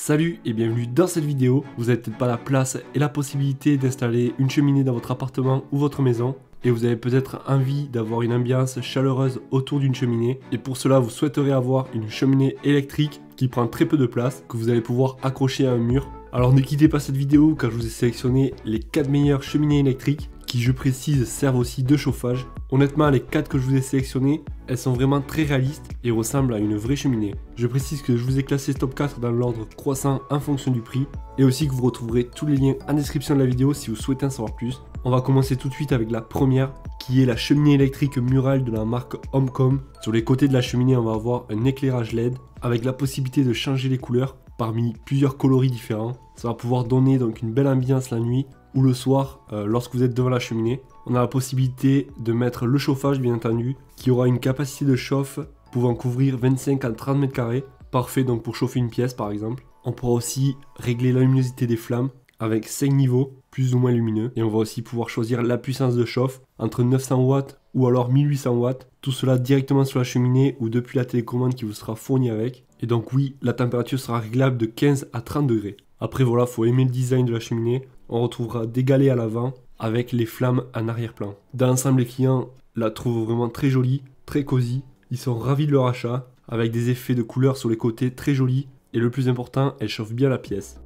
Salut et bienvenue dans cette vidéo. Vous n'avez peut-être pas la place et la possibilité d'installer une cheminée dans votre appartement ou votre maison. Et vous avez peut-être envie d'avoir une ambiance chaleureuse autour d'une cheminée. Et pour cela, vous souhaiterez avoir une cheminée électrique qui prend très peu de place, que vous allez pouvoir accrocher à un mur. Alors ne quittez pas cette vidéo car je vous ai sélectionné les 4 meilleures cheminées électriques qui, je précise, servent aussi de chauffage. Honnêtement, les 4 que je vous ai sélectionnées, elles sont vraiment très réalistes et ressemblent à une vraie cheminée. Je précise que je vous ai classé top 4 dans l'ordre croissant en fonction du prix et aussi que vous retrouverez tous les liens en description de la vidéo si vous souhaitez en savoir plus. On va commencer tout de suite avec la première qui est la cheminée électrique murale de la marque Homecom. Sur les côtés de la cheminée, on va avoir un éclairage LED avec la possibilité de changer les couleurs parmi plusieurs coloris différents. Ça va pouvoir donner donc une belle ambiance la nuit ou le soir lorsque vous êtes devant la cheminée. On a la possibilité de mettre le chauffage bien entendu qui aura une capacité de chauffe pouvant couvrir 25 à 30 mètres carrés. Parfait donc pour chauffer une pièce par exemple. On pourra aussi régler la luminosité des flammes avec 5 niveaux plus ou moins lumineux. Et on va aussi pouvoir choisir la puissance de chauffe entre 900 watts ou alors 1800 watts. Tout cela directement sur la cheminée ou depuis la télécommande qui vous sera fournie avec. Et donc oui, la température sera réglable de 15 à 30 degrés. Après voilà, faut aimer le design de la cheminée. On retrouvera des galets à l'avant avec les flammes en arrière-plan. Dans l'ensemble, les clients la trouvent vraiment très jolie, très cosy. Ils sont ravis de leur achat avec des effets de couleurs sur les côtés très jolis. Et le plus important, elle chauffe bien la pièce.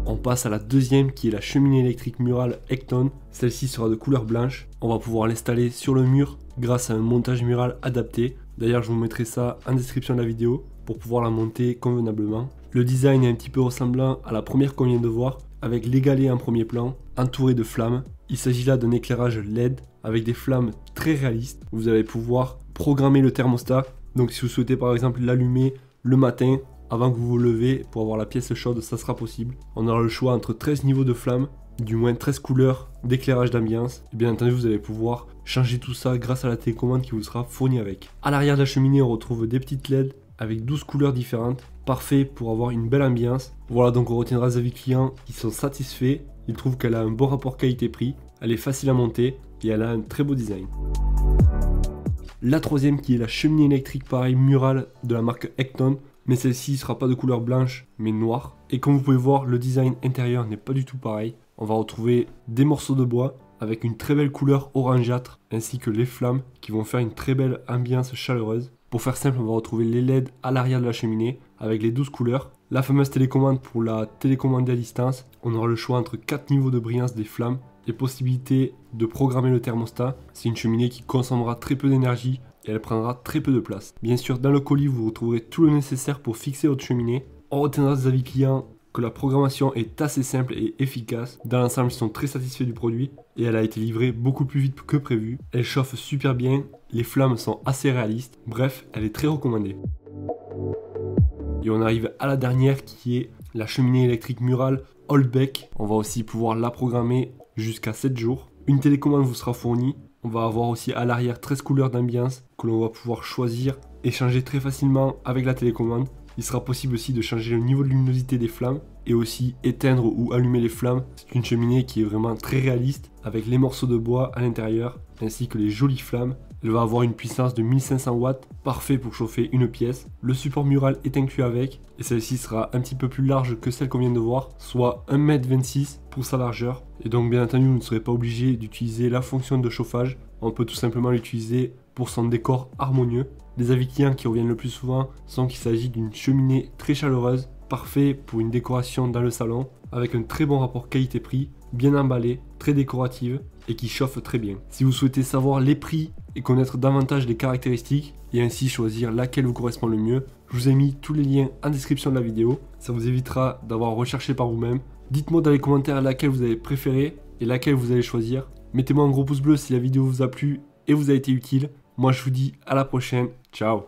On passe à la deuxième qui est la cheminée électrique murale Ecton. Celle-ci sera de couleur blanche. On va pouvoir l'installer sur le mur grâce à un montage mural adapté. D'ailleurs, je vous mettrai ça en description de la vidéo pour pouvoir la monter convenablement. Le design est un petit peu ressemblant à la première qu'on vient de voir avec les galets en premier plan entourés de flammes. Il s'agit là d'un éclairage LED avec des flammes très réalistes. Vous allez pouvoir programmer le thermostat. Donc si vous souhaitez par exemple l'allumer le matin avant que vous vous levez pour avoir la pièce chaude, ça sera possible. On aura le choix entre 13 niveaux de flammes, du moins 13 couleurs d'éclairage d'ambiance. Et bien entendu, vous allez pouvoir changer tout ça grâce à la télécommande qui vous sera fournie avec. À l'arrière de la cheminée, on retrouve des petites LED avec 12 couleurs différentes. Parfait pour avoir une belle ambiance. Voilà, donc on retiendra les avis clients qui sont satisfaits. Ils trouvent qu'elle a un bon rapport qualité-prix. Elle est facile à monter et elle a un très beau design. La troisième qui est la cheminée électrique pareil murale de la marque Ecton. Mais celle-ci ne sera pas de couleur blanche mais noire. Et comme vous pouvez voir, le design intérieur n'est pas du tout pareil. On va retrouver des morceaux de bois avec une très belle couleur orangeâtre ainsi que les flammes qui vont faire une très belle ambiance chaleureuse. Pour faire simple, on va retrouver les LED à l'arrière de la cheminée avec les 12 couleurs. La fameuse télécommande pour la télécommander à distance. On aura le choix entre 4 niveaux de brillance des flammes et possibilité de programmer le thermostat. C'est une cheminée qui consommera très peu d'énergie et elle prendra très peu de place. Bien sûr, dans le colis, vous retrouverez tout le nécessaire pour fixer votre cheminée. On retiendra des avis clients que la programmation est assez simple et efficace. Dans l'ensemble, ils sont très satisfaits du produit et elle a été livrée beaucoup plus vite que prévu. Elle chauffe super bien, les flammes sont assez réalistes. Bref, elle est très recommandée. Et on arrive à la dernière qui est la cheminée électrique murale Holbeck. On va aussi pouvoir la programmer jusqu'à 7 jours. Une télécommande vous sera fournie. On va avoir aussi à l'arrière 13 couleurs d'ambiance que l'on va pouvoir choisir et changer très facilement avec la télécommande. Il sera possible aussi de changer le niveau de luminosité des flammes et aussi éteindre ou allumer les flammes. C'est une cheminée qui est vraiment très réaliste avec les morceaux de bois à l'intérieur ainsi que les jolies flammes. Elle va avoir une puissance de 1500 watts, parfait pour chauffer une pièce. Le support mural est inclus avec et celle-ci sera un petit peu plus large que celle qu'on vient de voir, soit 1,26 m pour sa largeur. Et donc bien entendu, vous ne serez pas obligé d'utiliser la fonction de chauffage. On peut tout simplement l'utiliser pour son décor harmonieux. Les avis clients qui reviennent le plus souvent sont qu'il s'agit d'une cheminée très chaleureuse, parfait pour une décoration dans le salon, avec un très bon rapport qualité-prix, bien emballée, très décorative et qui chauffe très bien. Si vous souhaitez savoir les prix et connaître davantage les caractéristiques et ainsi choisir laquelle vous correspond le mieux, je vous ai mis tous les liens en description de la vidéo. Ça vous évitera d'avoir recherché par vous-même. Dites-moi dans les commentaires laquelle vous avez préféré et laquelle vous allez choisir. Mettez-moi un gros pouce bleu si la vidéo vous a plu et vous a été utile. Moi je vous dis à la prochaine, ciao.